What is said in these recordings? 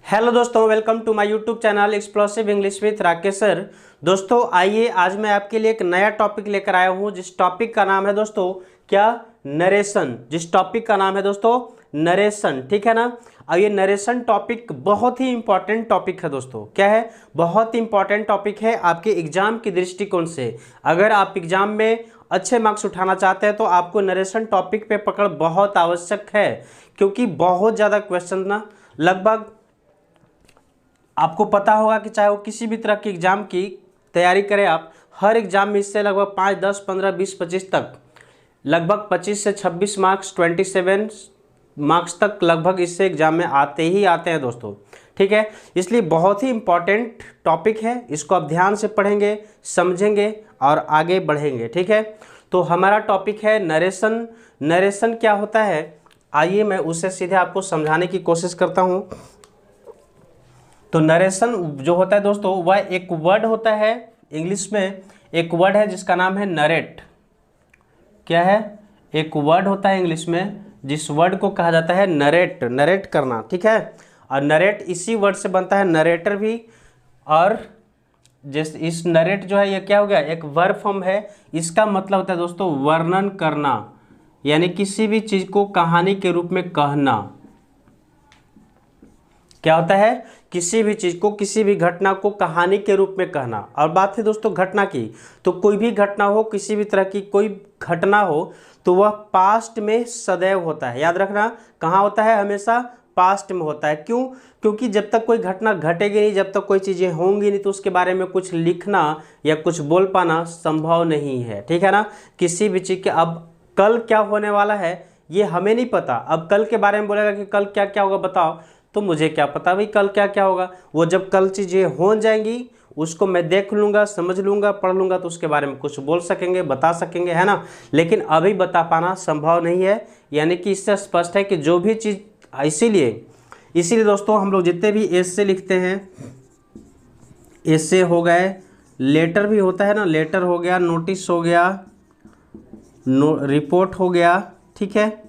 Hello दोस्तों, welcome to my YouTube channel explosive English with Rakesh sir. दोस्तों आइए आज मैं आपके लिए एक नया टॉपिक लेकर आया हूं जिस टॉपिक का नाम है दोस्तों क्या नरेशन। जिस टॉपिक का नाम है दोस्तों नरेशन, ठीक है ना। अब ये नरेशन टॉपिक बहुत ही इंपॉर्टेंट टॉपिक है दोस्तों। क्या है? बहुत ही इंपॉर्टेंट टॉपिक है आपके एग्जाम की दृष्टिकोण से। अगर आप एग्जाम में अच्छे मार्क्स उठाना चाहते हैं तो आपको नरेशन टॉपिक पे पकड़ बहुत आवश्यक है, क्योंकि बहुत ज़्यादा क्वेश्चन ना लगभग आपको पता होगा कि चाहे वो किसी भी तरह की एग्ज़ाम की तैयारी करें आप, हर एग्ज़ाम में इससे लगभग 5, 10, 15, 20, 25 तक लगभग 25 से 26 मार्क्स 27 मार्क्स तक लगभग इससे एग्ज़ाम में आते ही आते हैं दोस्तों। ठीक है, इसलिए बहुत ही इम्पॉर्टेंट टॉपिक है। इसको आप ध्यान से पढ़ेंगे, समझेंगे और आगे बढ़ेंगे। ठीक है, तो हमारा टॉपिक है नरेशन। नरेशन क्या होता है, आइए मैं उसे सीधे आपको समझाने की कोशिश करता हूँ। तो नरेशन जो होता है दोस्तों वह एक वर्ड होता है, इंग्लिश में एक वर्ड है जिसका नाम है नरेट। क्या है? एक वर्ड होता है इंग्लिश में जिस वर्ड को कहा जाता है नरेट, नरेट करना। ठीक है, और नरेट इसी वर्ड से बनता है नरेटर भी। और जिस इस नरेट जो है ये क्या हो गया, एक वर्ब फॉर्म है। इसका मतलब होता है दोस्तों वर्णन करना, यानी किसी भी चीज़ को कहानी के रूप में कहना। क्या होता है? किसी भी चीज़ को, किसी भी घटना को कहानी के रूप में कहना। और बात है दोस्तों घटना की, तो कोई भी घटना हो, किसी भी तरह की कोई घटना हो तो वह पास्ट में सदैव होता है। याद रखना, कहाँ होता है? हमेशा पास्ट में होता है। क्यों? क्योंकि जब तक कोई घटना घटेगी नहीं, जब तक कोई चीज़ें होंगी नहीं, तो उसके बारे में कुछ लिखना या कुछ बोल पाना संभव नहीं है। ठीक है ना। किसी भी चीज़ के अब कल क्या होने वाला है ये हमें नहीं पता। अब कल के बारे में बोलेगा कि कल क्या क्या होगा बताओ, तो मुझे क्या पता भाई कल क्या क्या होगा। वो जब कल चीज़ें हो जाएंगी उसको मैं देख लूँगा, समझ लूँगा, पढ़ लूँगा, तो उसके बारे में कुछ बोल सकेंगे, बता सकेंगे, है ना। लेकिन अभी बता पाना संभव नहीं है। यानी कि इससे स्पष्ट है कि जो भी चीज़, इसीलिए दोस्तों हम लोग जितने भी एसे लिखते हैं, एसे हो गए, लेटर भी होता है ना, लेटर हो गया, नोटिस हो गया, रिपोर्ट हो गया, ठीक है,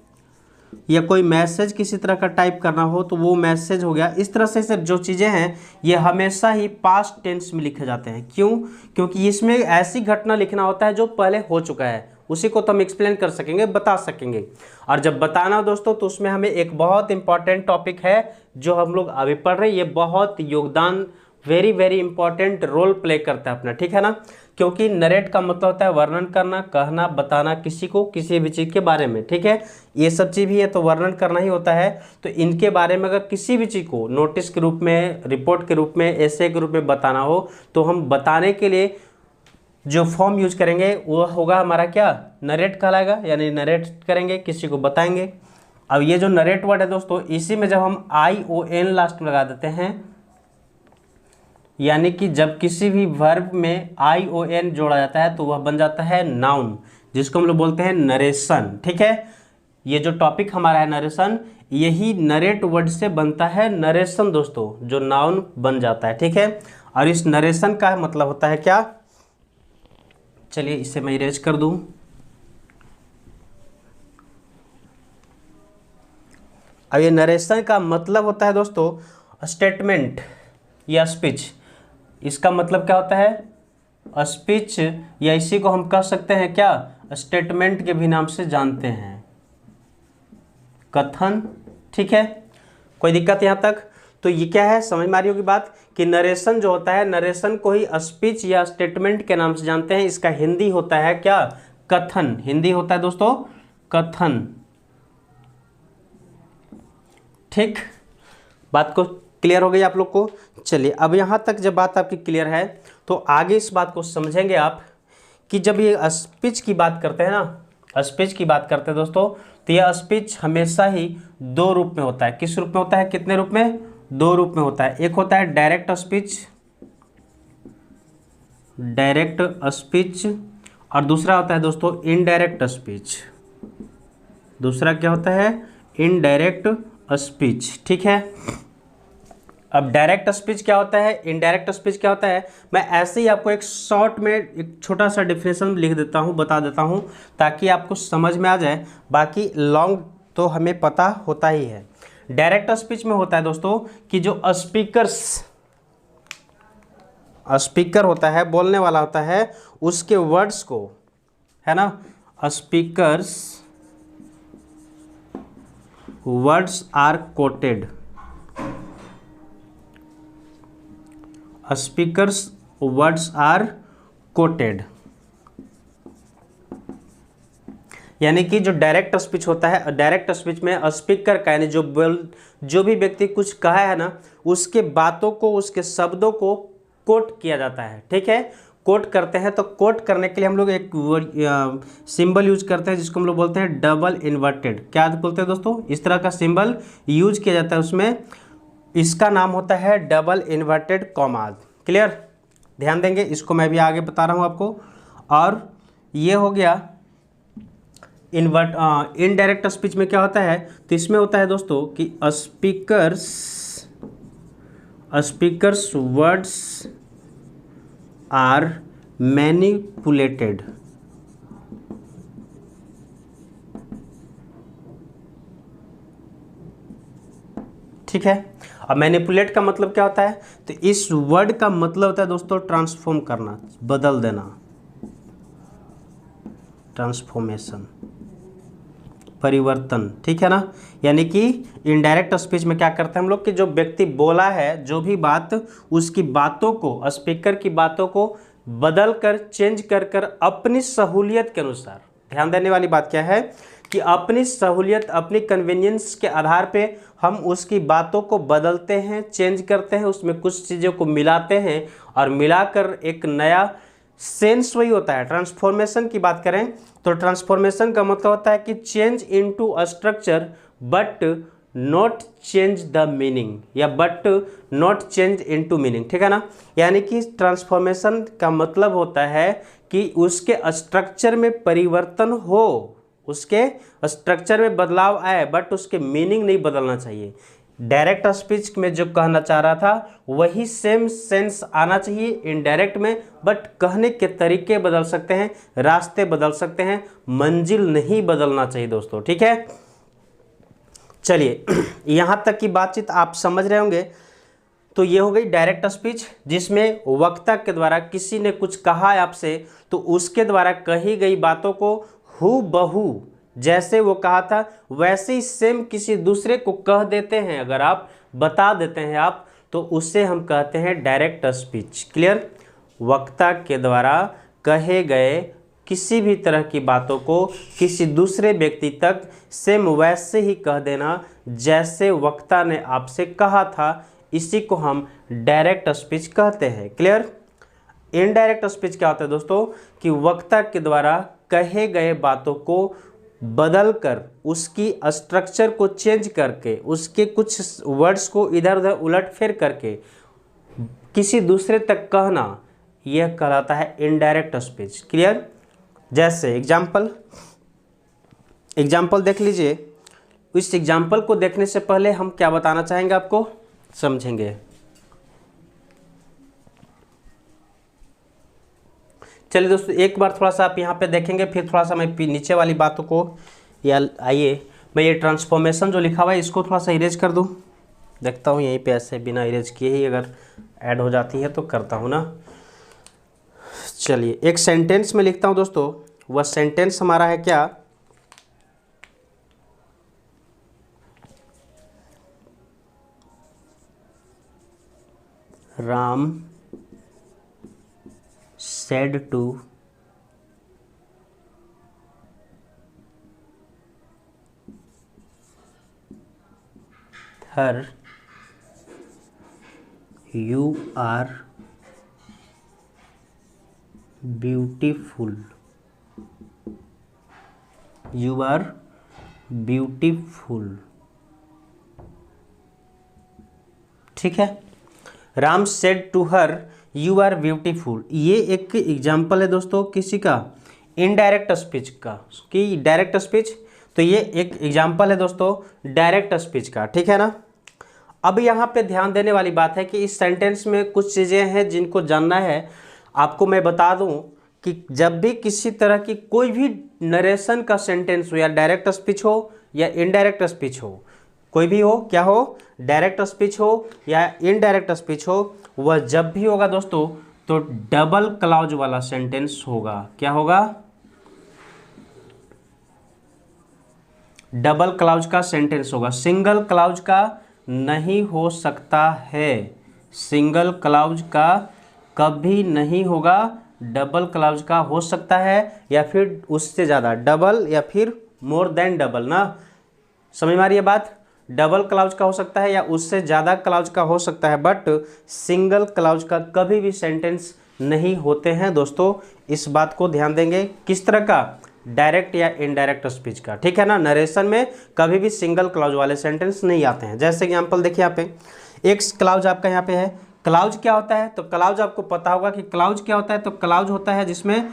या कोई मैसेज किसी तरह का टाइप करना हो तो वो मैसेज हो गया। इस तरह से सब जो चीज़ें हैं ये हमेशा ही पास्ट टेंस में लिखे जाते हैं। क्यों? क्योंकि इसमें ऐसी घटना लिखना होता है जो पहले हो चुका है, उसी को तो हम एक्सप्लेन कर सकेंगे, बता सकेंगे। और जब बताना हो दोस्तों तो उसमें हमें एक बहुत इंपॉर्टेंट टॉपिक है जो हम लोग अभी पढ़ रहे हैं, ये बहुत योगदान, very very important role play करता है अपना। ठीक है ना, क्योंकि नरेट का मतलब होता है वर्णन करना, कहना, बताना किसी को, किसी भी चीज़ के बारे में। ठीक है, ये सब चीज़ भी है तो वर्णन करना ही होता है। तो इनके बारे में अगर किसी भी चीज़ को नोटिस के रूप में, रिपोर्ट के रूप में, एसे के रूप में बताना हो तो हम बताने के लिए जो फॉर्म यूज करेंगे वो होगा हमारा क्या, नरेट कहलाएगा। यानी नरेट करेंगे, किसी को बताएंगे। अब ये जो नरेट वर्ड है दोस्तों, इसी में जब हम ION लास्ट में लगा देते हैं, यानी कि जब किसी भी वर्ब में ION जोड़ा जाता है तो वह बन जाता है नाउन, जिसको हम लोग बोलते हैं नरेशन। ठीक है, ये जो टॉपिक हमारा है नरेशन, यही नरेट वर्ड से बनता है नरेशन दोस्तों, जो नाउन बन जाता है। ठीक है, और इस नरेशन का मतलब होता है क्या, चलिए इसे मैं इरेज कर दूं। अब ये नरेशन का मतलब होता है दोस्तों स्टेटमेंट या स्पीच। इसका मतलब क्या होता है? स्पीच, या इसी को हम कह सकते हैं क्या, स्टेटमेंट के भी नाम से जानते हैं, कथन। ठीक है, कोई दिक्कत यहाँ तक? तो ये क्या है, समझ में आ रही होगी बात कि नरेशन जो होता है, नरेशन को ही स्पीच या स्टेटमेंट के नाम से जानते हैं। इसका हिंदी होता है क्या, कथन। हिंदी होता है दोस्तों कथन। ठीक, बात को क्लियर हो गई आप लोग को? चलिए अब यहाँ तक जब बात आपकी क्लियर है तो आगे इस बात को समझेंगे आप कि जब ये स्पीच की बात करते हैं ना, स्पीच की बात करते हैं दोस्तों, तो यह स्पीच हमेशा ही दो रूप में होता है। किस रूप में होता है, कितने रूप में? दो रूप में होता है। एक होता है डायरेक्ट स्पीच, डायरेक्ट स्पीच, और दूसरा होता है दोस्तों इनडायरेक्ट स्पीच। दूसरा क्या होता है? Indirect speech. ठीक है, अब डायरेक्ट स्पीच क्या होता है, इनडायरेक्ट स्पीच क्या होता है, मैं ऐसे ही आपको एक शॉर्ट में एक छोटा सा डिफिनेशन लिख देता हूँ, बता देता हूँ, ताकि आपको समझ में आ जाए। बाकी लॉन्ग तो हमें पता होता ही है। डायरेक्ट स्पीच में होता है दोस्तों कि जो स्पीकर होता है, बोलने वाला होता है, उसके वर्ड्स को, है ना, speakers words are quoted, speakers words are quoted. यानी कि जो डायरेक्ट स्पीच होता है, डायरेक्ट स्पीच में स्पीकर का यानी जो भी व्यक्ति कुछ कहा है ना, उसके बातों को, उसके शब्दों को कोट किया जाता है। ठीक है, कोट करते हैं। तो कोट करने के लिए हम लोग एक सिंबल यूज करते हैं जिसको हम लोग बोलते हैं डबल इन्वर्टेड। क्या बोलते हैं दोस्तों? इस तरह का सिंबल यूज किया जाता है उसमें, इसका नाम होता है डबल इन्वर्टेड कॉमाज। क्लियर? ध्यान देंगे, इसको मैं भी आगे बता रहा हूँ आपको। और ये हो गया इनडायरेक्ट स्पीच में क्या होता है, तो इसमें होता है दोस्तों कि स्पीकर्स वर्ड्स आर मैनिपुलेटेड। ठीक है, अब मैनिपुलेट का मतलब क्या होता है, तो इस वर्ड का मतलब होता है दोस्तों ट्रांसफॉर्म करना, बदल देना, ट्रांसफॉर्मेशन, परिवर्तन। ठीक है ना, यानी कि इनडायरेक्ट स्पीच में क्या करते हैं हम लोग कि जो व्यक्ति बोला है, जो भी बात, उसकी बातों को, स्पीकर की बातों को बदल कर, चेंज कर कर अपनी सहूलियत के अनुसार, ध्यान देने वाली बात क्या है कि अपनी सहूलियत, अपनी कन्वीनियंस के आधार पे हम उसकी बातों को बदलते हैं, चेंज करते हैं, उसमें कुछ चीज़ों को मिलाते हैं और मिलाकर एक नया सेंस, वही होता है। ट्रांसफॉर्मेशन की बात करें तो ट्रांसफॉर्मेशन का मतलब होता है कि change into a structure but not change the meaning, या but not change into meaning. ठीक है ना, यानी कि ट्रांसफॉर्मेशन का मतलब होता है कि उसके स्ट्रक्चर में परिवर्तन हो, उसके स्ट्रक्चर में बदलाव आए, बट उसके मीनिंग नहीं बदलना चाहिए। डायरेक्ट स्पीच में जो कहना चाह रहा था वही सेम सेंस आना चाहिए इनडायरेक्ट में, बट कहने के तरीके बदल सकते हैं, रास्ते बदल सकते हैं, मंजिल नहीं बदलना चाहिए दोस्तों। ठीक है, चलिए यहाँ तक की बातचीत आप समझ रहे होंगे। तो ये हो गई डायरेक्ट स्पीच, जिसमें वक्ता के द्वारा किसी ने कुछ कहा है आपसे, तो उसके द्वारा कही गई बातों को हूबहू जैसे वो कहा था वैसे ही सेम किसी दूसरे को कह देते हैं, अगर आप बता देते हैं आप, तो उससे हम कहते हैं डायरेक्ट स्पीच। क्लियर? वक्ता के द्वारा कहे गए किसी भी तरह की बातों को किसी दूसरे व्यक्ति तक सेम वैसे ही कह देना जैसे वक्ता ने आपसे कहा था, इसी को हम डायरेक्ट स्पीच कहते हैं। क्लियर? इनडायरेक्ट स्पीच क्या होता है दोस्तों कि वक्ता के द्वारा कहे गए बातों को बदल कर, उसकी स्ट्रक्चर को चेंज करके, उसके कुछ वर्ड्स को इधर उधर उलट फेर करके किसी दूसरे तक कहना, यह कहलाता है इनडायरेक्ट स्पीच। क्लियर? जैसे एग्जाम्पल देख लीजिए। इस एग्जाम्पल को देखने से पहले हम क्या बताना चाहेंगे आपको, समझेंगे। चलिए दोस्तों, एक बार थोड़ा सा आप यहाँ पे देखेंगे, फिर थोड़ा सा मैं नीचे वाली बातों को, या आइए मैं ये ट्रांसफॉर्मेशन जो लिखा हुआ है इसको थोड़ा सा इरेज कर दूँ। देखता हूँ यहीं पे ऐसे बिना इरेज किए ही अगर ऐड हो जाती है तो करता हूँ ना। चलिए एक सेंटेंस में लिखता हूँ दोस्तों, वह सेंटेंस हमारा है क्या, Ram said to her, you are beautiful, you are beautiful। ठीक है, Ram said to her you are beautiful, ये एक एग्जाम्पल है दोस्तों किसी का, इनडायरेक्ट स्पीच का। कि डायरेक्ट स्पीच, तो ये एक एग्जाम्पल है दोस्तों डायरेक्ट स्पीच का। ठीक है ना, अब यहाँ पे ध्यान देने वाली बात है कि इस सेंटेंस में कुछ चीज़ें हैं जिनको जानना है आपको। मैं बता दूं कि जब भी किसी तरह की कोई भी नरेशन का सेंटेंस हो, या डायरेक्ट स्पीच हो या इनडायरेक्ट स्पीच हो, कोई भी हो, क्या हो, डायरेक्ट स्पीच हो या इनडायरेक्ट स्पीच हो, वह जब भी होगा दोस्तों तो डबल क्लॉज वाला सेंटेंस होगा। क्या होगा? डबल क्लॉज का सेंटेंस होगा, सिंगल क्लॉज का नहीं हो सकता है। सिंगल क्लॉज का कभी नहीं होगा, डबल क्लॉज का हो सकता है या फिर उससे ज़्यादा, डबल या फिर मोर देन डबल ना, समझ में आ रही है बात? डबल क्लॉज का हो सकता है या उससे ज़्यादा क्लॉज का हो सकता है, बट सिंगल क्लॉज का कभी भी सेंटेंस नहीं होते हैं दोस्तों। इस बात को ध्यान देंगे। किस तरह का? डायरेक्ट या इनडायरेक्ट स्पीच का, ठीक है ना। नरेशन में कभी भी सिंगल क्लॉज वाले सेंटेंस नहीं आते हैं। जैसे एग्जांपल देखिए यहाँ पे एक क्लॉज आपका यहाँ पे है। क्लॉज क्या होता है? तो क्लॉज आपको पता होगा कि क्लॉज क्या होता है। तो क्लॉज होता है जिसमें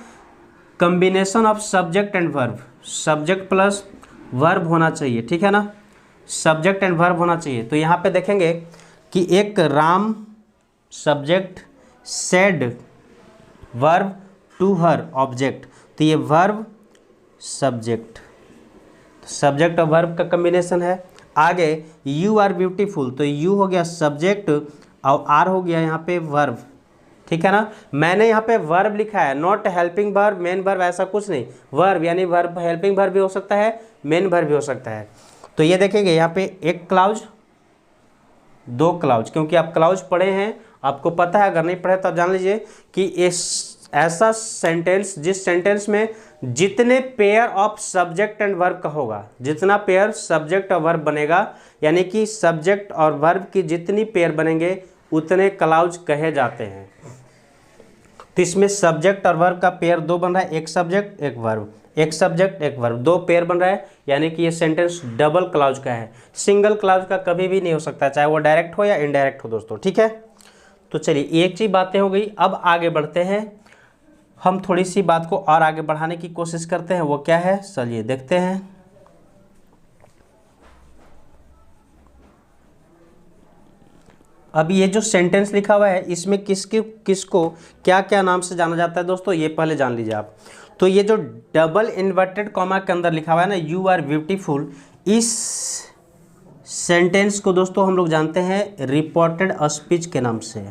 combination of subject and verb, subject plus verb होना चाहिए, ठीक है ना। सब्जेक्ट एंड वर्ब होना चाहिए। तो यहाँ पे देखेंगे कि एक Ram subject, said verb, to her object. तो ये वर्ब सब्जेक्ट, सब्जेक्ट और वर्ब का कॉम्बिनेशन है। आगे यू आर ब्यूटीफुल, तो यू हो गया सब्जेक्ट और आर हो गया यहाँ पे वर्ब, ठीक है ना। मैंने यहाँ पे वर्ब लिखा है, not helping verb, main verb, ऐसा कुछ नहीं। वर्ब यानी वर्ब, हेल्पिंग वर्ब भी हो सकता है, मेन वर्ब भी हो सकता है। तो ये देखेंगे यहाँ पे एक क्लॉज, दो क्लॉज, क्योंकि आप क्लॉज पढ़े हैं, आपको पता है। अगर नहीं पढ़े तो आप जान लीजिए कि इस ऐसा सेंटेंस जिस सेंटेंस में जितने pair of subject and verb का होगा, जितना पेयर सब्जेक्ट और वर्ब बनेगा, यानी कि सब्जेक्ट और वर्ब की जितनी पेयर बनेंगे उतने क्लॉज कहे जाते हैं। तो इसमें सब्जेक्ट और वर्ब का पेयर दो बन रहा है, एक सब्जेक्ट एक वर्ब, एक सब्जेक्ट एक वर्ब, दो पेयर बन रहा है, यानी कि ये सेंटेंस डबल क्लॉज का है। सिंगल क्लॉज का कभी भी नहीं हो सकता, चाहे वो डायरेक्ट हो या इनडायरेक्ट हो दोस्तों, ठीक है। तो चलिए एक चीज बातें हो गई, अब आगे बढ़ते हैं। हम थोड़ी सी बात को और आगे बढ़ाने की कोशिश करते हैं, वो क्या है चलिए देखते हैं। अब ये जो सेंटेंस लिखा हुआ है इसमें किसको क्या क्या नाम से जाना जाता है दोस्तों, ये पहले जान लीजिए आप। तो ये जो डबल इन्वर्टेड कॉमा के अंदर लिखा हुआ है ना, यू आर ब्यूटीफुल, इस सेंटेंस को दोस्तों हम लोग जानते हैं रिपोर्टेड स्पीच के नाम से।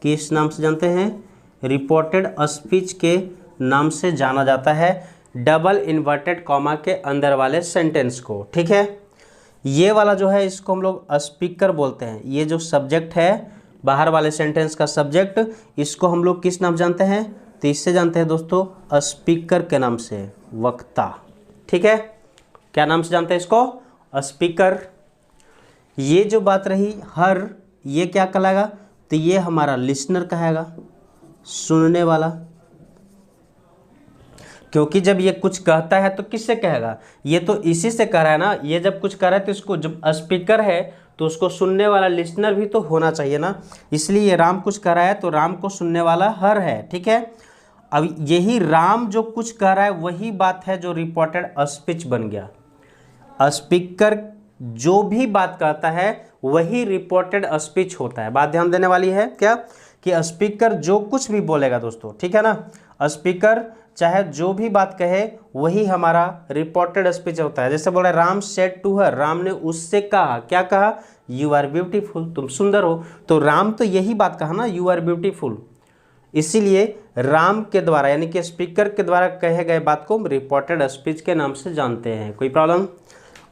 किस नाम से जानते हैं? रिपोर्टेड स्पीच के नाम से जाना जाता है डबल इन्वर्टेड कॉमा के अंदर वाले सेंटेंस को, ठीक है। ये वाला जो है इसको हम लोग स्पीकर बोलते हैं। ये जो सब्जेक्ट है बाहर वाले सेंटेंस का सब्जेक्ट, इसको हम लोग किस नाम जानते हैं? तो इससे जानते हैं दोस्तों स्पीकर के नाम से, वक्ता, ठीक है। क्या नाम से जानते हैं इसको? स्पीकर। ये जो बात रही हर, ये क्या कहलाएगा? तो ये हमारा लिसनर कहेगा, सुनने वाला। क्योंकि जब ये कुछ कहता है तो किससे कहेगा? ये तो इसी से कह रहा है ना। ये जब कुछ कह रहा है तो इसको, जब स्पीकर है तो उसको सुनने वाला लिसनर भी तो होना चाहिए ना। इसलिए ये राम कुछ कह रहा है तो राम को सुनने वाला हर है, ठीक है। अब यही राम जो कुछ कह रहा है वही बात है जो रिपोर्टेड स्पीच बन गया। स्पीकर जो भी बात कहता है वही रिपोर्टेड स्पीच होता है। बात ध्यान देने वाली है क्या, कि स्पीकर जो कुछ भी बोलेगा दोस्तों, ठीक है ना। स्पीकर चाहे जो भी बात कहे वही हमारा रिपोर्टेड स्पीच होता है। जैसे बोल रहा है Ram said to her, Ram ने उससे कहा, क्या कहा? यू आर ब्यूटीफुल, तुम सुंदर हो। तो राम तो यही बात कहा ना, यू आर ब्यूटीफुल। इसीलिए राम के द्वारा यानी कि स्पीकर के द्वारा कहे गए बात को रिपोर्टेड स्पीच के नाम से जानते हैं। कोई प्रॉब्लम?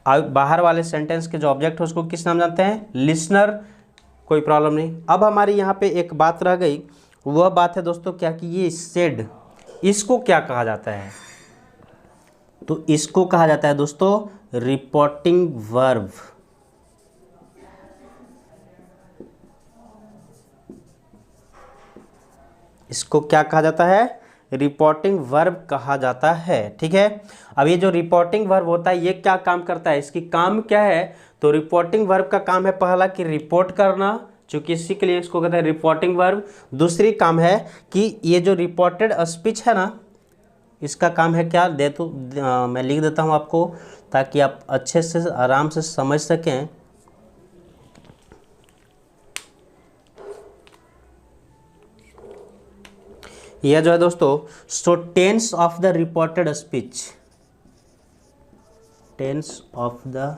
बाहर वाले सेंटेंस के जो ऑब्जेक्ट है उसको किस नाम जानते हैं? लिसनर। कोई प्रॉब्लम नहीं। अब हमारी यहाँ पे एक बात रह गई, वह बात है दोस्तों क्या, कि ये सेड, इसको क्या कहा जाता है? तो इसको कहा जाता है दोस्तों रिपोर्टिंग वर्ब। इसको क्या कहा जाता है? रिपोर्टिंग वर्ब कहा जाता है, ठीक है। अब ये जो रिपोर्टिंग वर्ब होता है ये क्या काम करता है? इसकी काम क्या है? तो रिपोर्टिंग वर्ब का काम है पहला कि रिपोर्ट करना, चूंकि इसी के लिए इसको कहते हैं रिपोर्टिंग वर्ब। दूसरी काम है कि ये जो रिपोर्टेड स्पीच है ना, इसका काम है क्या, दे तो मैं लिख देता हूँ आपको ताकि आप अच्छे से आराम से समझ सकें। यह जो है दोस्तों, so tense of the reported speech, tense of the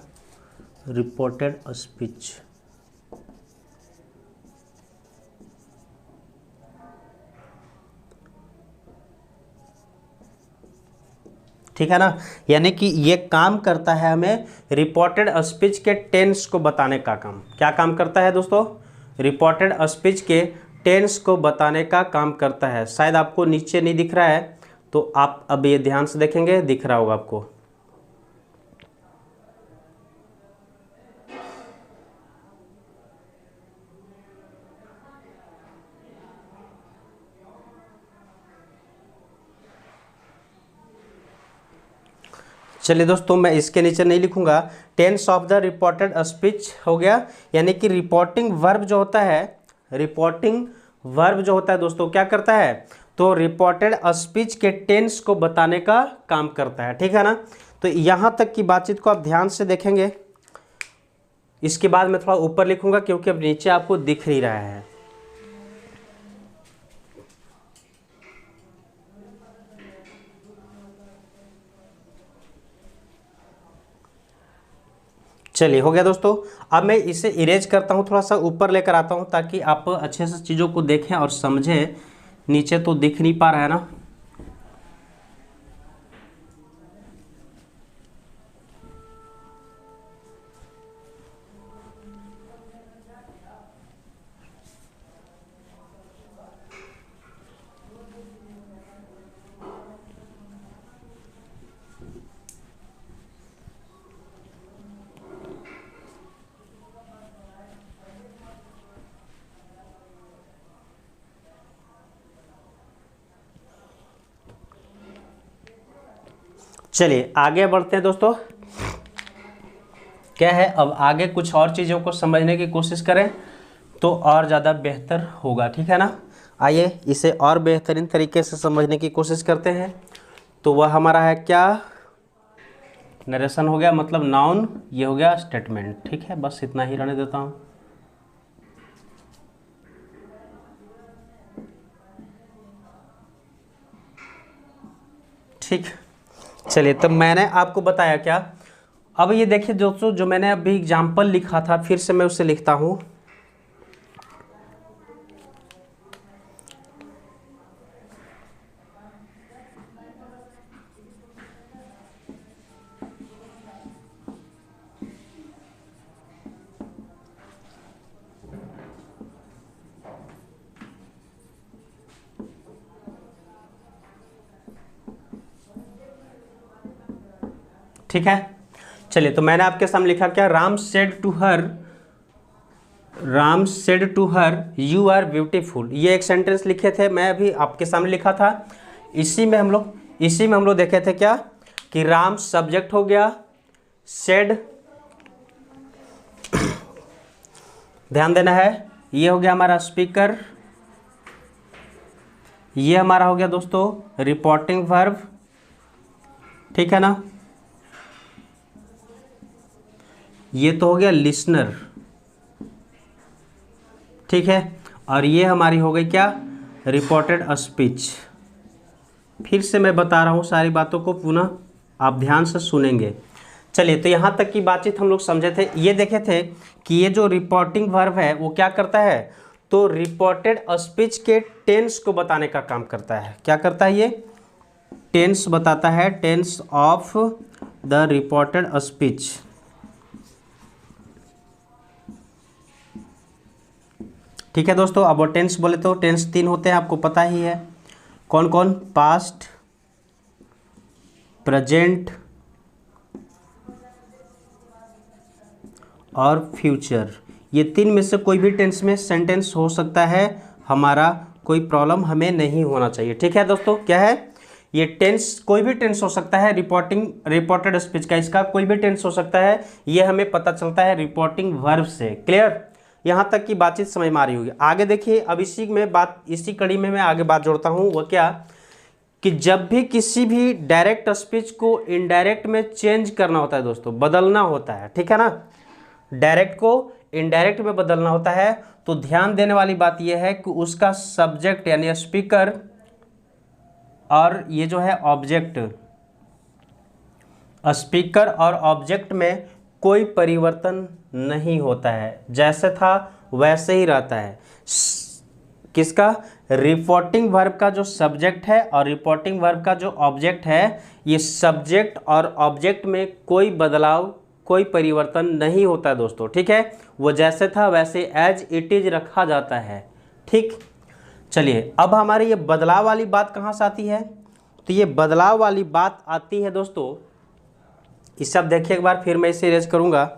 reported speech. ठीक है ना, यानी कि ये काम करता है हमें रिपोर्टेड स्पीच के टेंस को बताने का काम। क्या काम करता है दोस्तों? रिपोर्टेड स्पीच के टेंस को बताने का काम करता है। शायद आपको नीचे नहीं दिख रहा है, तो आप अब ये ध्यान से देखेंगे, दिख रहा होगा आपको। चलिए दोस्तों, मैं इसके नीचे नहीं लिखूंगा। Tense of the reported speech हो गया, यानी कि रिपोर्टिंग वर्ब जो होता है, रिपोर्टिंग वर्ब जो होता है दोस्तों क्या करता है? तो रिपोर्टेड स्पीच के टेंस को बताने का काम करता है। ठीक है ना, तो यहाँ तक की बातचीत को आप ध्यान से देखेंगे। इसके बाद मैं थोड़ा ऊपर लिखूंगा क्योंकि अब नीचे आपको दिख नहीं रहा है। चलिए, हो गया दोस्तों। अब मैं इसे इरेज करता हूँ, थोड़ा सा ऊपर लेकर आता हूँ ताकि आप अच्छे से चीज़ों को देखें और समझें। नीचे तो दिख नहीं पा रहा है ना। चलिए आगे बढ़ते हैं दोस्तों। क्या है, अब आगे कुछ और चीज़ों को समझने की कोशिश करें तो और ज़्यादा बेहतर होगा। ठीक है ना, आइए इसे और बेहतरीन तरीके से समझने की कोशिश करते हैं। तो वह हमारा है क्या? नरेशन हो गया, मतलब नाउन। ये हो गया स्टेटमेंट। ठीक है, बस इतना ही रहने देता हूँ। ठीक, चलिए, तो मैंने आपको बताया क्या। अब ये देखिए दोस्तों, जो मैंने अभी एग्जाम्पल लिखा था, फिर से मैं उसे लिखता हूँ। ठीक है, चलिए, तो मैंने आपके सामने लिखा क्या? Ram said to her you are beautiful. ये एक सेंटेंस लिखे थे, मैं अभी आपके सामने लिखा था। इसी में हम लोग देखे थे क्या कि राम सब्जेक्ट हो गया, सेड ध्यान देना है, ये हो गया हमारा स्पीकर, ये हमारा हो गया दोस्तों रिपोर्टिंग वर्ब। ठीक है ना, ये तो हो गया लिसनर। ठीक है, और ये हमारी हो गई क्या? Reported speech. फिर से मैं बता रहा हूँ सारी बातों को, पुनः आप ध्यान से सुनेंगे। चलिए, तो यहाँ तक की बातचीत हम लोग समझे थे। ये देखे थे कि ये जो रिपोर्टिंग वर्ब है वो क्या करता है? तो रिपोर्टेड स्पीच के टेंस को बताने का काम करता है। क्या करता है? ये टेंस बताता है, tense of the reported speech. ठीक है दोस्तों, अब वो टेंस बोले तो टेंस 3 होते हैं, आपको पता ही है। कौन कौन? पास्ट, प्रेजेंट और फ्यूचर। ये 3 में से कोई भी टेंस में सेंटेंस हो सकता है, हमारा कोई प्रॉब्लम हमें नहीं होना चाहिए। ठीक है दोस्तों, क्या है? ये टेंस कोई भी टेंस हो सकता है, रिपोर्टेड स्पीच का इसका कोई भी टेंस हो सकता है। ये हमें पता चलता है रिपोर्टिंग वर्ब से। क्लियर? यहाँ तक की बातचीत समझ में आ रही होगी। आगे देखिए, अब इसी कड़ी में मैं आगे बात जोड़ता हूँ। वो क्या कि जब भी किसी भी डायरेक्ट स्पीच को इनडायरेक्ट में चेंज करना होता है दोस्तों, बदलना होता है। ठीक है ना, डायरेक्ट को इनडायरेक्ट में बदलना होता है, तो ध्यान देने वाली बात यह है कि उसका सब्जेक्ट यानी स्पीकर और ये जो है ऑब्जेक्ट, स्पीकर और ऑब्जेक्ट में कोई परिवर्तन नहीं होता है, जैसे था वैसे ही रहता है। किसका? रिपोर्टिंग वर्ब का जो सब्जेक्ट है और रिपोर्टिंग वर्ब का जो ऑब्जेक्ट है, ये सब्जेक्ट और ऑब्जेक्ट में कोई बदलाव, कोई परिवर्तन नहीं होता है दोस्तों। ठीक है, वो जैसे था वैसे एज इट इज रखा जाता है। ठीक, चलिए अब हमारी ये बदलाव वाली बात कहाँ से आती है? तो ये बदलाव वाली बात आती है दोस्तों, इस सब देखिए एक बार, फिर मैं इसे इरेज करूँगा।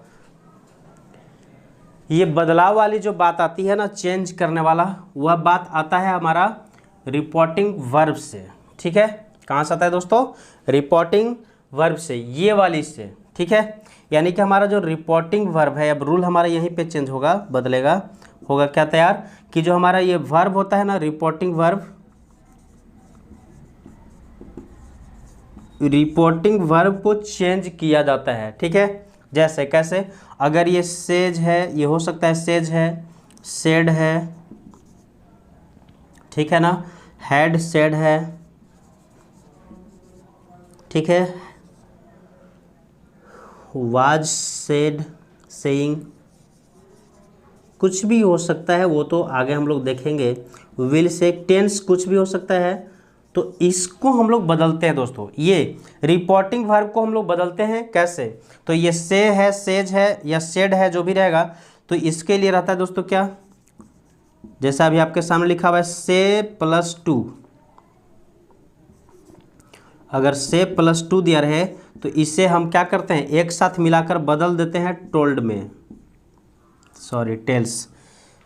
ये बदलाव वाली जो बात आती है ना, चेंज करने वाला, वह बात आता है हमारा रिपोर्टिंग वर्ब से। ठीक है, कहाँ से आता है दोस्तों? रिपोर्टिंग वर्ब से, ये वाली से। ठीक है, यानी कि हमारा जो रिपोर्टिंग वर्ब है, अब रूल हमारा यहीं पे चेंज होगा, बदलेगा, होगा क्या तैयार कि जो हमारा ये वर्ब होता है ना, रिपोर्टिंग वर्ब, रिपोर्टिंग वर्ब को चेंज किया जाता है। ठीक है, जैसे कैसे? अगर ये सेज है, ये हो सकता है सेज है, सेड है, ठीक है ना, हैड सेड है, ठीक है, वाज सेड, सेइंग, कुछ भी हो सकता है, वो तो आगे हम लोग देखेंगे। विल से, टेंस कुछ भी हो सकता है, तो इसको हम लोग बदलते हैं दोस्तों। ये रिपोर्टिंग वर्ब को हम लोग बदलते हैं कैसे? तो ये से है, सेज है या सेड है, जो भी रहेगा, तो इसके लिए रहता है दोस्तों क्या? जैसा अभी आपके सामने लिखा हुआ है से प्लस टू। अगर से प्लस टू दिया रहे तो इसे हम क्या करते हैं, एक साथ मिलाकर बदल देते हैं टोल्ड में, सॉरी टेल्स।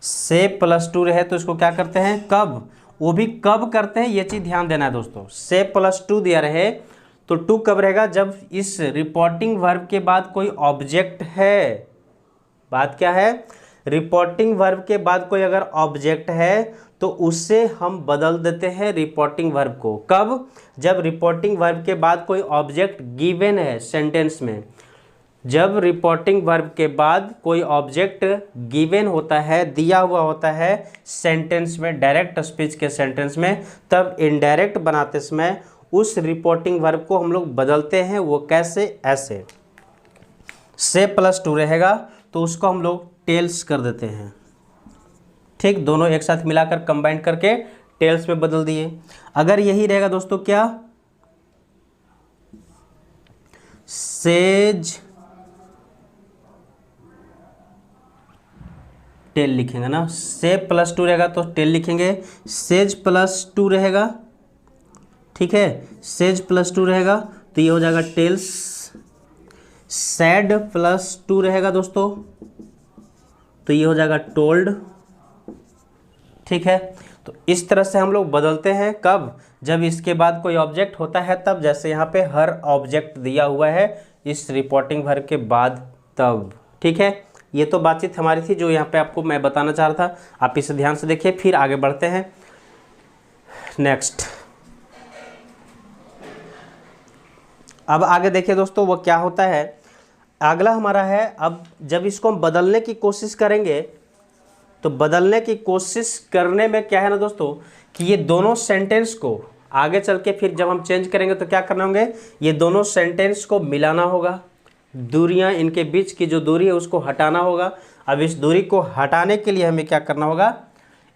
से प्लस टू रहे तो इसको क्या करते हैं, कब, वो भी कब करते हैं, ये चीज़ ध्यान देना है दोस्तों। से प्लस टू दिया रहे तो टू कब रहेगा, जब इस रिपोर्टिंग वर्ब के बाद कोई ऑब्जेक्ट है। बात क्या है? रिपोर्टिंग वर्ब के बाद कोई अगर ऑब्जेक्ट है तो उससे हम बदल देते हैं रिपोर्टिंग वर्ब को। कब? जब रिपोर्टिंग वर्ब के बाद कोई ऑब्जेक्ट गिवन है सेंटेंस में। जब रिपोर्टिंग वर्ब के बाद कोई ऑब्जेक्ट गिवन होता है, दिया हुआ होता है सेंटेंस में, डायरेक्ट स्पीच के सेंटेंस में, तब इनडायरेक्ट बनाते समय उस रिपोर्टिंग वर्ब को हम लोग बदलते हैं। वो कैसे? ऐसे, से प्लस टू रहेगा तो उसको हम लोग टेल्स कर देते हैं। ठीक, दोनों एक साथ मिलाकर कंबाइन करके टेल्स में बदल दिए। अगर यही रहेगा दोस्तों क्या, सेज टेल लिखेंगे ना, से प्लस टू रहेगा तो टेल लिखेंगे, सेज प्लस टू रहेगा, ठीक है, सेज प्लस टू रहेगा तो ये हो जाएगा टेल्स। सैड प्लस टू रहेगा दोस्तों तो ये हो जाएगा टोल्ड। ठीक है, तो इस तरह से हम लोग बदलते हैं। कब? जब इसके बाद कोई ऑब्जेक्ट होता है तब, जैसे यहाँ पे हर ऑब्जेक्ट दिया हुआ है इस रिपोर्टिंग वर्ब के बाद, तब। ठीक है, ये तो बातचीत हमारी थी जो यहाँ पे आपको मैं बताना चाह रहा था। आप इसे ध्यान से देखिए, फिर आगे बढ़ते हैं। नेक्स्ट, अब आगे देखिए दोस्तों, वो क्या होता है। अगला हमारा है, अब जब इसको हम बदलने की कोशिश करेंगे तो बदलने की कोशिश करने में क्या है ना दोस्तों, कि ये दोनों सेंटेंस को आगे चल के फिर जब हम चेंज करेंगे तो क्या करना होंगे, ये दोनों सेंटेंस को मिलाना होगा। दूरियां, इनके बीच की जो दूरी है उसको हटाना होगा। अब इस दूरी को हटाने के लिए हमें क्या करना होगा,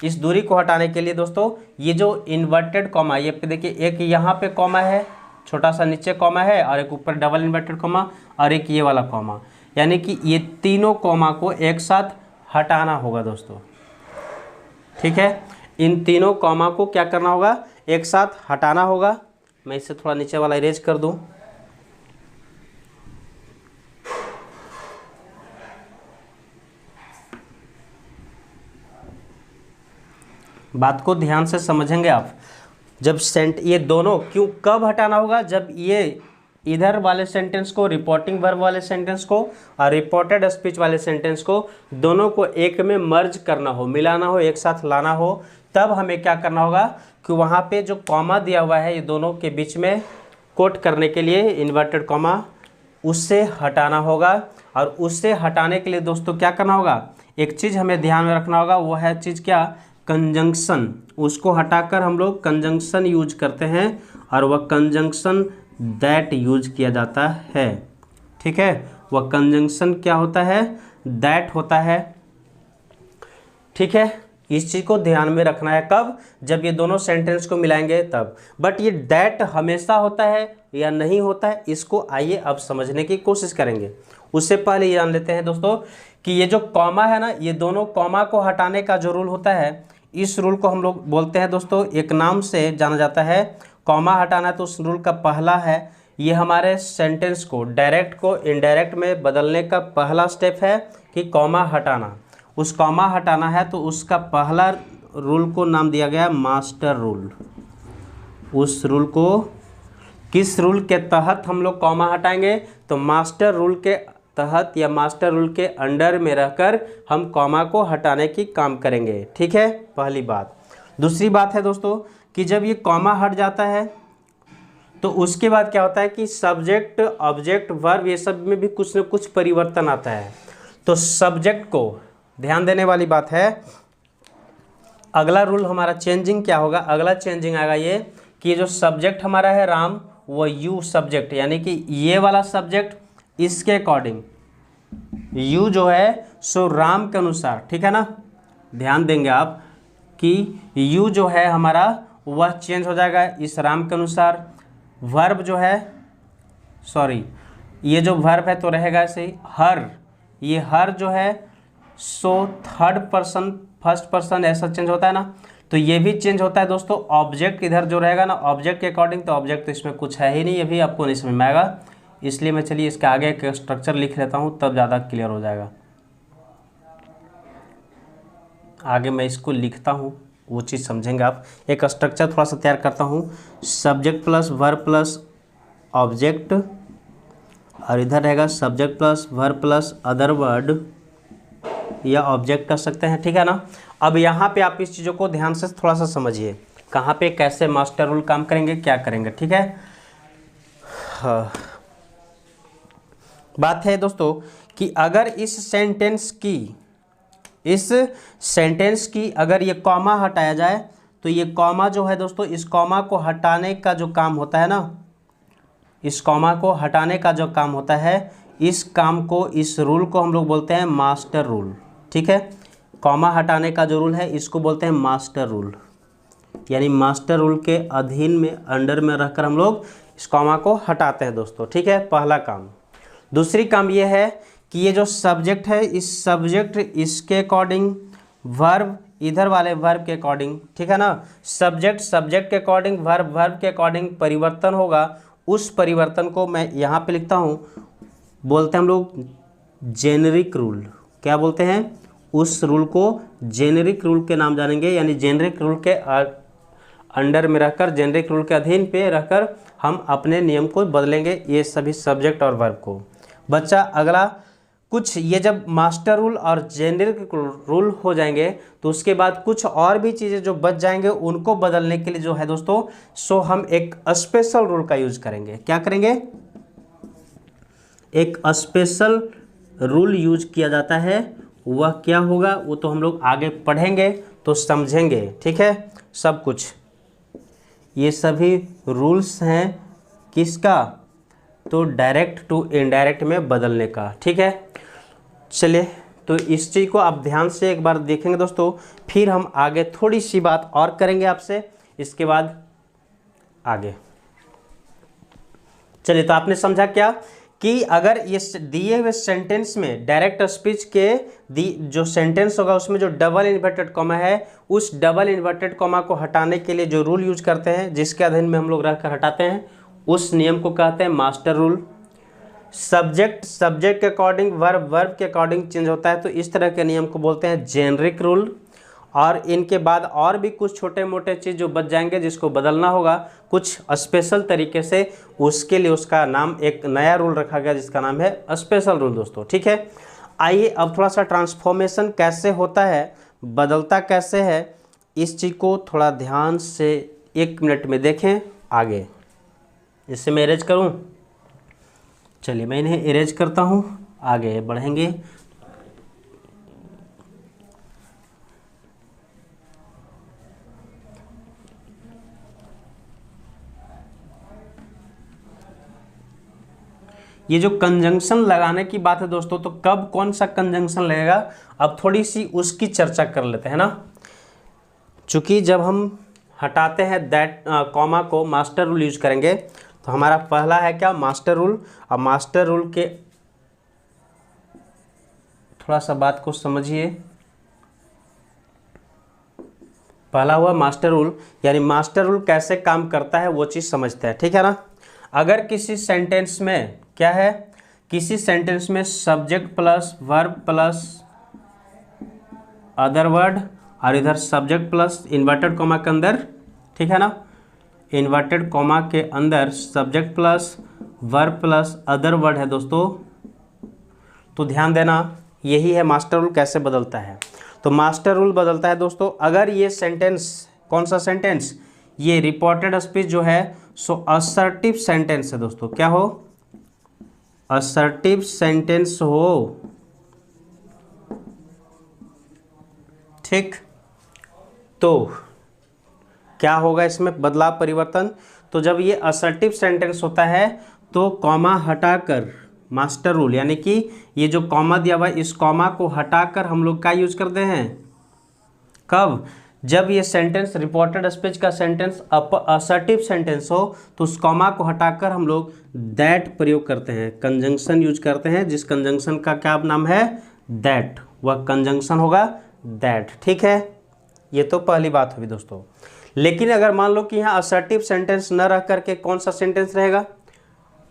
इस दूरी को हटाने के लिए दोस्तों, ये जो इन्वर्टेड कॉमा, ये पे देखिए, एक यहाँ पे कॉमा है, छोटा सा नीचे कॉमा है, और एक ऊपर डबल इन्वर्टेड कॉमा, और एक ये वाला कॉमा, यानी कि ये तीनों कॉमा को एक साथ हटाना होगा दोस्तों। ठीक है, इन तीनों कॉमा को क्या करना होगा, एक साथ हटाना होगा। मैं इसे थोड़ा नीचे वाला इरेज कर दूं। बात को ध्यान से समझेंगे आप। जब ये दोनों क्यों, कब हटाना होगा, जब ये इधर वाले सेंटेंस को, रिपोर्टिंग वर्ब वाले सेंटेंस को और रिपोर्टेड स्पीच वाले सेंटेंस को, दोनों को एक में मर्ज करना हो, मिलाना हो, एक साथ लाना हो, तब हमें क्या करना होगा कि वहाँ पे जो कॉमा दिया हुआ है ये दोनों के बीच में कोट करने के लिए इन्वर्टेड कॉमा, उससे हटाना होगा। और उससे हटाने के लिए दोस्तों क्या करना होगा, एक चीज़ हमें ध्यान में रखना होगा, वो है चीज़ क्या, कंजंक्शन। उसको हटाकर हम लोग कंजंक्शन यूज करते हैं, और वह कंजंक्शन दैट यूज किया जाता है। ठीक है, वह कंजंक्शन क्या होता है, दैट होता है। ठीक है, इस चीज को ध्यान में रखना है। कब? जब ये दोनों सेंटेंस को मिलाएंगे तब। बट ये दैट हमेशा होता है या नहीं होता है, इसको आइए अब समझने की कोशिश करेंगे। उससे पहले ये जान लेते हैं दोस्तों कि ये जो कॉमा है ना, ये दोनों कॉमा को हटाने का जो रूल होता है, इस रूल को हम लोग बोलते हैं दोस्तों, एक नाम से जाना जाता है। कॉमा हटाना तो उस रूल का पहला है, ये हमारे सेंटेंस को डायरेक्ट को इनडायरेक्ट में बदलने का पहला स्टेप है कि कॉमा हटाना। उस कॉमा हटाना है तो उसका पहला रूल को नाम दिया गया मास्टर रूल। उस रूल को, किस रूल के तहत हम लोग कॉमा हटाएंगे? तो मास्टर रूल के तहत या मास्टर रूल के अंडर में रहकर हम कॉमा को हटाने की काम करेंगे। ठीक है, पहली बात। दूसरी बात है दोस्तों कि जब ये कॉमा हट जाता है तो उसके बाद क्या होता है कि सब्जेक्ट, ऑब्जेक्ट, वर्ब, ये सब में भी कुछ न कुछ परिवर्तन आता है। तो सब्जेक्ट को ध्यान देने वाली बात है। अगला रूल हमारा चेंजिंग क्या होगा? अगला चेंजिंग आएगा ये कि जो सब्जेक्ट हमारा है राम, वो यू सब्जेक्ट, यानी कि ये वाला सब्जेक्ट इसके अकॉर्डिंग, यू जो है सो राम के अनुसार, ठीक है ना, ध्यान देंगे आप कि यू जो है हमारा वह चेंज हो जाएगा इस राम के अनुसार। वर्ब जो है, सॉरी, ये जो वर्ब है तो रहेगा ऐसे ही हर, ये हर जो है so third person, first person ऐसा चेंज होता है ना, तो ये भी चेंज होता है दोस्तों। ऑब्जेक्ट इधर जो रहेगा ना ऑब्जेक्ट के अकॉर्डिंग, तो ऑब्जेक्ट तो इसमें कुछ है ही नहीं, ये भी आपको नहीं समझ में आएगा, इसलिए मैं चलिए इसके आगे एक स्ट्रक्चर लिख लेता हूँ, तब ज़्यादा क्लियर हो जाएगा। आगे मैं इसको लिखता हूँ, वो चीज़ समझेंगे आप। एक स्ट्रक्चर थोड़ा सा तैयार करता हूँ, subject plus verb plus object, और इधर रहेगा subject plus verb plus other word या ऑब्जेक्ट कर सकते हैं। ठीक है ना। अब यहाँ पे आप इस चीज़ों को ध्यान से थोड़ा सा समझिए, कहाँ पे कैसे मास्टर रूल काम करेंगे, क्या करेंगे। ठीक है, हाँ। बात है दोस्तों कि अगर इस सेंटेंस की अगर ये कॉमा हटाया जाए, तो ये कॉमा जो है दोस्तों, इस कॉमा को हटाने का जो काम होता है ना, इस कॉमा को हटाने का जो काम होता है, इस काम को, इस रूल को हम लोग बोलते हैं मास्टर रूल। ठीक है, कॉमा हटाने का जो रूल है इसको बोलते हैं मास्टर रूल, यानी मास्टर रूल के अधीन में, अंडर में रहकर हम लोग इस कॉमा को हटाते हैं दोस्तों। ठीक है, पहला काम। दूसरी काम ये है कि ये जो सब्जेक्ट है, इस सब्जेक्ट इसके अकॉर्डिंग, वर्ब इधर वाले वर्ब के अकॉर्डिंग, ठीक है ना, सब्जेक्ट के अकॉर्डिंग, वर्ब के अकॉर्डिंग परिवर्तन होगा। उस परिवर्तन को मैं यहाँ पे लिखता हूँ, बोलते हैं हम लोग जेनेरिक रूल। क्या बोलते हैं? उस रूल को जेनेरिक रूल के नाम जानेंगे, यानी जेनेरिक रूल के अंडर में रहकर, जेनेरिक रूल के अधीन पे रहकर हम अपने नियम को बदलेंगे, ये सभी सब्जेक्ट और वर्ब को। बच्चा अगला कुछ, ये जब मास्टर रूल और जेनेरिक रूल हो जाएंगे तो उसके बाद कुछ और भी चीज़ें जो बच जाएंगे, उनको बदलने के लिए जो है दोस्तों, सो हम एक स्पेशल रूल का यूज करेंगे। क्या करेंगे? एक स्पेशल रूल यूज किया जाता है। वह क्या होगा वो तो हम लोग आगे पढ़ेंगे तो समझेंगे। ठीक है, सब कुछ ये सभी रूल्स हैं किसका? तो डायरेक्ट टू इनडायरेक्ट में बदलने का। ठीक है, चलिए तो इस चीज़ को आप ध्यान से एक बार देखेंगे दोस्तों, फिर हम आगे थोड़ी सी बात और करेंगे आपसे, इसके बाद आगे। चलिए, तो आपने समझा क्या कि अगर ये दिए हुए सेंटेंस में, डायरेक्ट स्पीच के जो सेंटेंस होगा उसमें जो डबल इन्वर्टेड कॉमा है, उस डबल इन्वर्टेड कॉमा को हटाने के लिए जो रूल यूज करते हैं, जिसके अधीन में हम लोग रहकर हटाते हैं, उस नियम को कहते हैं मास्टर रूल। सब्जेक्ट के अकॉर्डिंग, वर्ब के अकॉर्डिंग चेंज होता है, तो इस तरह के नियम को बोलते हैं जेनरिक रूल। और इनके बाद और भी कुछ छोटे मोटे चीज़ जो बच जाएंगे, जिसको बदलना होगा कुछ स्पेशल तरीके से, उसके लिए उसका नाम, एक नया रूल रखा गया जिसका नाम है स्पेशल रूल दोस्तों। ठीक है, आइए अब थोड़ा सा ट्रांसफॉर्मेशन कैसे होता है, बदलता कैसे है, इस चीज़ को थोड़ा ध्यान से 1 मिनट में देखें आगे। इससे मैं इरेज करूँ, चलिए मैं इन्हें इरेज करता हूँ, आगे बढ़ेंगे। ये जो कंजंक्शन लगाने की बात है दोस्तों, तो कब कौन सा कंजंक्शन लगेगा, अब थोड़ी सी उसकी चर्चा कर लेते हैं ना। चूंकि जब हम हटाते हैं दैट कॉमा को, मास्टर रूल यूज करेंगे, तो हमारा पहला है क्या, मास्टर रूल। अब मास्टर रूल के थोड़ा सा बात को समझिए, पहला हुआ मास्टर रूल, यानी मास्टर रूल कैसे काम करता है वो चीज़ समझते हैं, ठीक है ना। अगर किसी सेंटेंस में क्या है, किसी सेंटेंस में subject plus verb plus other word, और इधर सब्जेक्ट प्लस इन्वर्टेड कॉमा के अंदर, ठीक है ना, इन्वर्टेड कॉमा के अंदर subject plus verb plus other word है दोस्तों, तो ध्यान देना यही है मास्टर रूल कैसे बदलता है। तो मास्टर रूल बदलता है दोस्तों, अगर ये सेंटेंस, कौन सा सेंटेंस, ये रिपोर्टेड स्पीच जो है सो असर्टिव सेंटेंस है दोस्तों, क्या हो, असर्टिव सेंटेंस हो, ठीक। तो क्या होगा इसमें बदलाव परिवर्तन, तो जब ये असर्टिव सेंटेंस होता है तो कॉमा हटाकर, मास्टर रूल यानी कि ये जो कॉमा दिया हुआ है इस कॉमा को हटाकर हम लोग क्या यूज करते हैं, कब, जब ये सेंटेंस रिपोर्टेड स्पीच का सेंटेंस असर्टिव सेंटेंस हो, तो उस कॉमा को हटाकर हम लोग दैट प्रयोग करते हैं, कंजंक्शन यूज करते हैं, जिस कंजंक्शन का क्या नाम है, दैट, वह कंजंक्शन होगा दैट, ठीक है। ये तो पहली बात हुई दोस्तों। लेकिन अगर मान लो कि यहाँ असर्टिव सेंटेंस न रह करके कौन सा सेंटेंस रहेगा,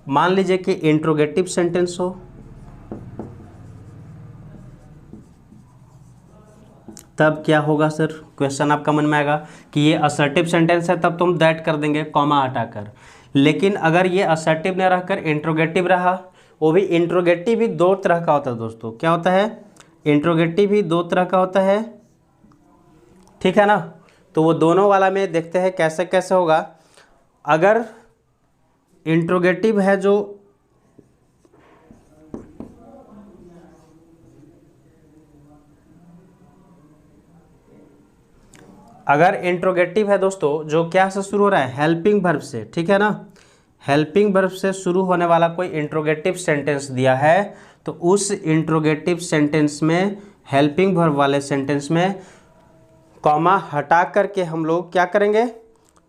मान लीजिए कि इंट्रोगेटिव सेंटेंस हो, तब क्या होगा सर, क्वेश्चन आपका मन में आएगा कि ये असर्टिव सेंटेंस है तब तो हम दैट कर देंगे कॉमा हटाकर। लेकिन अगर ये असर्टिव न रहकर इंट्रोगेटिव रहा, वो भी इंट्रोगेटिव भी दो तरह का होता है दोस्तों, क्या होता है, इंट्रोगेटिव भी दो तरह का होता है, ठीक है ना। तो वो दोनों वाला में देखते हैं कैसे कैसे होगा। अगर इंट्रोगेटिव है जो, अगर इंट्रोगेटिव है दोस्तों जो क्या से शुरू हो रहा है, हेल्पिंग वर्ब से, ठीक है ना, हेल्पिंग वर्ब से शुरू होने वाला कोई इंट्रोगेटिव सेंटेंस दिया है, तो उस इंट्रोगेटिव सेंटेंस में, हेल्पिंग वर्ब वाले सेंटेंस में कॉमा हटा करके हम लोग क्या करेंगे,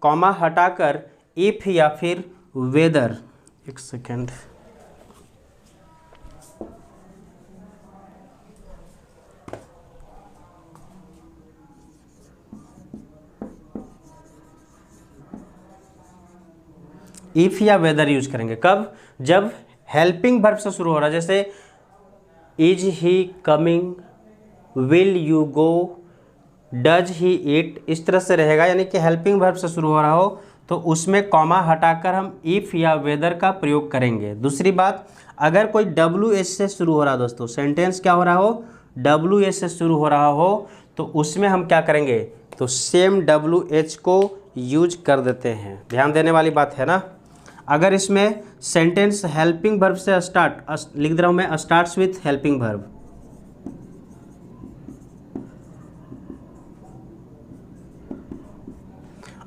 कॉमा हटाकर इफ या फिर वेदर, एक सेकेंड, इफ या वेदर यूज करेंगे, कब, जब हेल्पिंग वर्ब से शुरू हो रहा है, जैसे is he coming, will you go, does he it, इस तरह से रहेगा, यानी कि हेल्पिंग वर्ब से शुरू हो रहा हो तो उसमें कॉमा हटाकर हम इफ या वेदर का प्रयोग करेंगे। दूसरी बात, अगर कोई डब्ल्यू एच से शुरू हो रहा है दोस्तों, सेंटेंस क्या हो रहा हो, डब्ल्यू एच से शुरू हो रहा हो, तो उसमें हम क्या करेंगे, तो सेम डब्ल्यू एच को यूज कर देते हैं, ध्यान देने वाली बात है ना। अगर इसमें सेंटेंस हेल्पिंग वर्ब से स्टार्ट, लिख दे रहा हूँ मैं, स्टार्ट्स विथ हेल्पिंग वर्ब,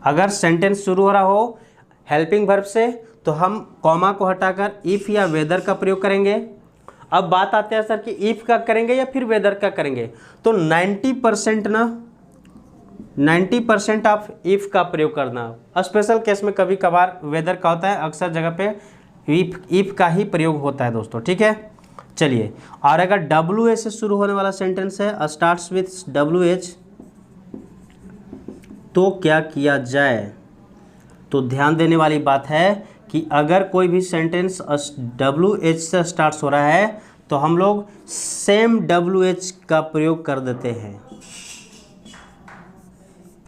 अगर सेंटेंस शुरू हो रहा हो हेल्पिंग वर्ब से तो हम कॉमा को हटाकर इफ या वेदर का प्रयोग करेंगे। अब बात आते हैं सर कि इफ का करेंगे या फिर वेदर का करेंगे, तो 90% ना, 90% आप इफ का प्रयोग करना, स्पेशल केस में कभी कभार वेदर का होता है, अक्सर जगह पे इफ का ही प्रयोग होता है दोस्तों, ठीक है। चलिए, और अगर डब्ल्यू एच से शुरू होने वाला सेंटेंस है, स्टार्ट्स विथ डब्ल्यू एच, तो क्या किया जाए, तो ध्यान देने वाली बात है कि अगर कोई भी सेंटेंस डब्ल्यू एच से स्टार्ट हो रहा है तो हम लोग सेम डब्ल्यू एच का प्रयोग कर देते हैं,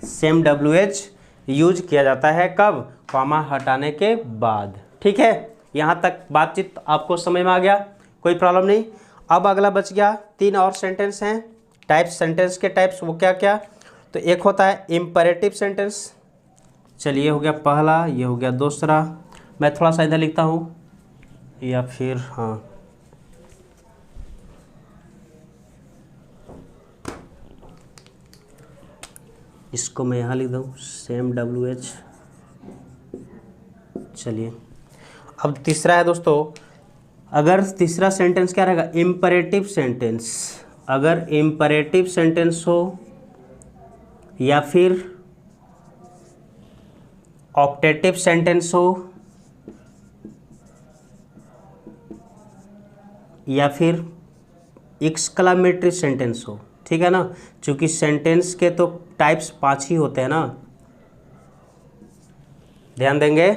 सेम डब्ल्यू एच यूज किया जाता है, कब, कॉमा हटाने के बाद, ठीक है। यहाँ तक बातचीत आपको समझ में आ गया, कोई प्रॉब्लम नहीं। अब अगला बच गया, 3 और सेंटेंस हैं, टाइप्स, सेंटेंस के टाइप्स, वो क्या क्या, तो एक होता है इम्परेटिव सेंटेंस, चलिए हो गया पहला, ये हो गया दूसरा, मैं थोड़ा सा इधर लिखता हूँ, या फिर हाँ, इसको मैं यहाँ लिख दूँ, सेम डब्ल्यू एच। चलिए, अब तीसरा है दोस्तों अगर तीसरा सेंटेंस क्या रहेगा, इम्परेटिव सेंटेंस, अगर इम्परेटिव सेंटेंस हो या फिर ऑप्टेटिव सेंटेंस हो या फिर एक्सक्लामेटरी सेंटेंस हो, ठीक है ना, क्योंकि सेंटेंस के तो टाइप्स 5 ही होते हैं ना, ध्यान देंगे।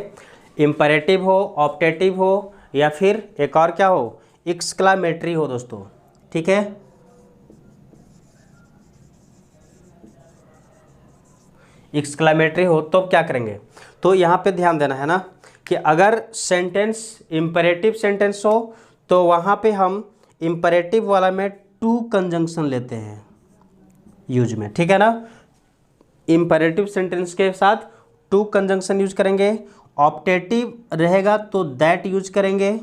इम्परेटिव हो, ऑप्टेटिव हो या फिर एक और क्या हो, एक्सक्लामेटरी हो दोस्तों, ठीक है। एक्सक्लामेटरी हो तो क्या करेंगे, तो यहाँ पे ध्यान देना है ना कि अगर सेंटेंस इम्परेटिव सेंटेंस हो तो वहाँ पे हम इम्परेटिव वाला में टू कंजंक्शन लेते हैं यूज में, ठीक है ना। इम्परेटिव सेंटेंस के साथ टू कंजंक्शन यूज करेंगे, ऑप्टेटिव रहेगा तो दैट यूज करेंगे,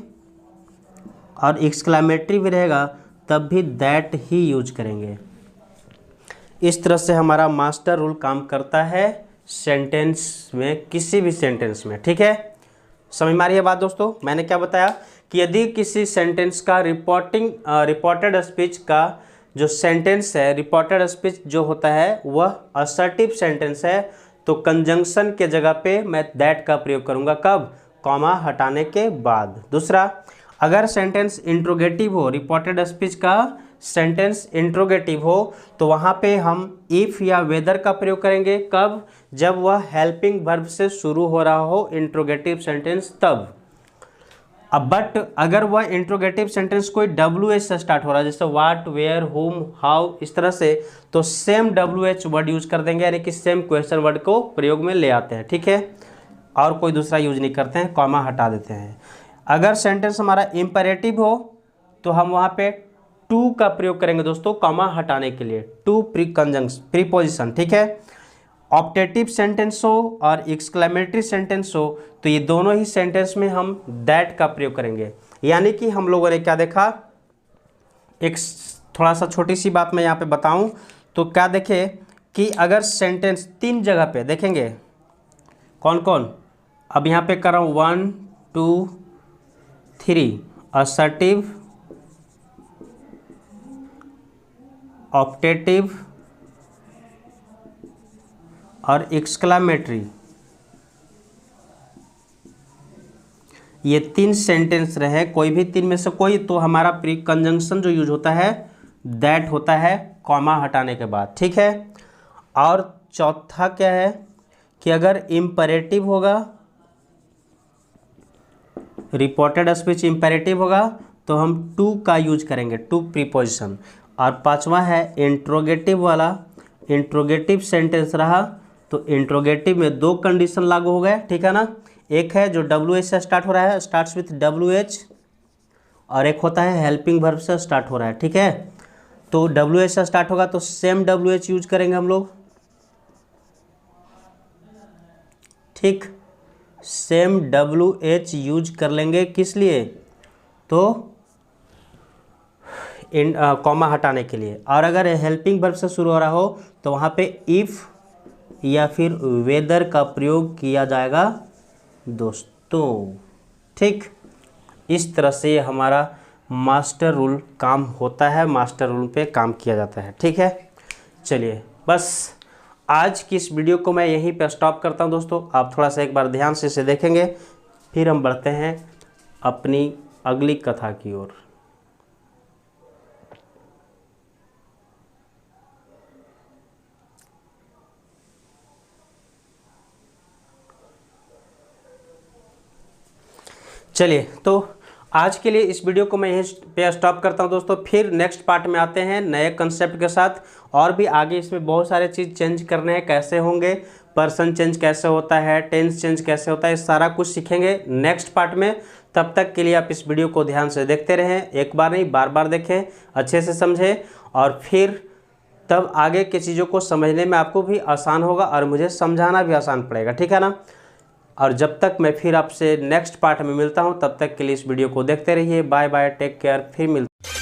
और एक्सक्लामेटरी भी रहेगा तब भी दैट ही यूज करेंगे। इस तरह से हमारा मास्टर रूल काम करता है सेंटेंस में, किसी भी सेंटेंस में, ठीक है। समझ में आ रही है बात दोस्तों। मैंने क्या बताया कि यदि किसी सेंटेंस का रिपोर्टेड स्पीच का जो सेंटेंस है, रिपोर्टेड स्पीच जो होता है वह असर्टिव सेंटेंस है, तो कंजंक्शन के जगह पे मैं दैट का प्रयोग करूंगा, कब, कॉमा हटाने के बाद। दूसरा, अगर सेंटेंस इंट्रोगेटिव हो, रिपोर्टेड स्पीच का सेंटेंस इंट्रोगेटिव हो तो वहाँ पे हम इफ़ या वेदर का प्रयोग करेंगे, कब, जब वह हेल्पिंग वर्ब से शुरू हो रहा हो इंट्रोगेटिव सेंटेंस, तब। अब बट अगर वह इंट्रोगेटिव सेंटेंस कोई WH से स्टार्ट हो रहा है, जैसे व्हाट, वेयर, हुम, हाउ, इस तरह से, तो सेम WH वर्ड यूज कर देंगे, यानी कि सेम क्वेश्चन वर्ड को प्रयोग में ले आते हैं, ठीक है, और कोई दूसरा यूज नहीं करते हैं, कॉमा हटा देते हैं। अगर सेंटेंस हमारा इम्परेटिव हो तो हम वहाँ पे टू का प्रयोग करेंगे दोस्तों, कॉमा हटाने के लिए, टू प्रीपोजिशन, ठीक है। ऑप्टेटिव सेंटेंस हो और एक्सक्लेमेटरी सेंटेंस हो तो ये दोनों ही सेंटेंस में हम दैट का प्रयोग करेंगे। यानी कि हम लोगों ने क्या देखा, एक थोड़ा सा छोटी सी बात मैं यहाँ पे बताऊँ तो क्या देखे कि अगर सेंटेंस 3 जगह पे देखेंगे, कौन कौन, अब यहाँ पे कर रहा हूँ 1 2 3, असर्टिव, ऑप्टेटिव और एक्सक्लामेटरी, ये 3 सेंटेंस रहे, कोई भी 3 में से कोई, तो हमारा प्री कंजंक्शन जो यूज होता है दैट होता है, कॉमा हटाने के बाद, ठीक है। और चौथा क्या है कि अगर इम्परेटिव होगा, रिपोर्टेड स्पीच इम्परेटिव होगा तो हम टू का यूज करेंगे, टू प्रीपोजिशन। और पांचवा है इंट्रोगेटिव वाला, इंट्रोगेटिव सेंटेंस रहा तो इंट्रोगेटिव में 2 कंडीशन लागू हो गए, ठीक है ना। एक है जो WH से स्टार्ट हो रहा है, स्टार्ट्स विथ WH, और एक होता है हेल्पिंग वर्ब से स्टार्ट हो रहा है, ठीक है। तो WH से स्टार्ट होगा तो सेम WH यूज करेंगे हम लोग, ठीक, सेम WH यूज कर लेंगे, किस लिए, तो कॉमा हटाने के लिए। और अगर हेल्पिंग वर्ब से शुरू हो रहा हो तो वहाँ पे इफ़ या फिर वेदर का प्रयोग किया जाएगा दोस्तों, ठीक। इस तरह से हमारा मास्टर रूल काम होता है, मास्टर रूल पे काम किया जाता है, ठीक है। चलिए बस आज की इस वीडियो को मैं यहीं पे स्टॉप करता हूं दोस्तों। आप थोड़ा सा एक बार ध्यान से इसे देखेंगे, फिर हम बढ़ते हैं अपनी अगली कथा की ओर। चलिए तो आज के लिए इस वीडियो को मैं यहीं पे स्टॉप करता हूं दोस्तों। फिर नेक्स्ट पार्ट में आते हैं नए कंसेप्ट के साथ, और भी आगे इसमें बहुत सारे चीज़ चेंज करने हैं, कैसे होंगे, पर्सन चेंज कैसे होता है, टेंस चेंज कैसे होता है, सारा कुछ सीखेंगे नेक्स्ट पार्ट में। तब तक के लिए आप इस वीडियो को ध्यान से देखते रहें, एक बार नहीं बार बार देखें, अच्छे से समझें, और फिर तब आगे की चीज़ों को समझने में आपको भी आसान होगा और मुझे समझाना भी आसान पड़ेगा, ठीक है ना। और जब तक मैं फिर आपसे नेक्स्ट पार्ट में मिलता हूं, तब तक के लिए इस वीडियो को देखते रहिए। बाय बाय, टेक केयर, फिर मिलते हैं।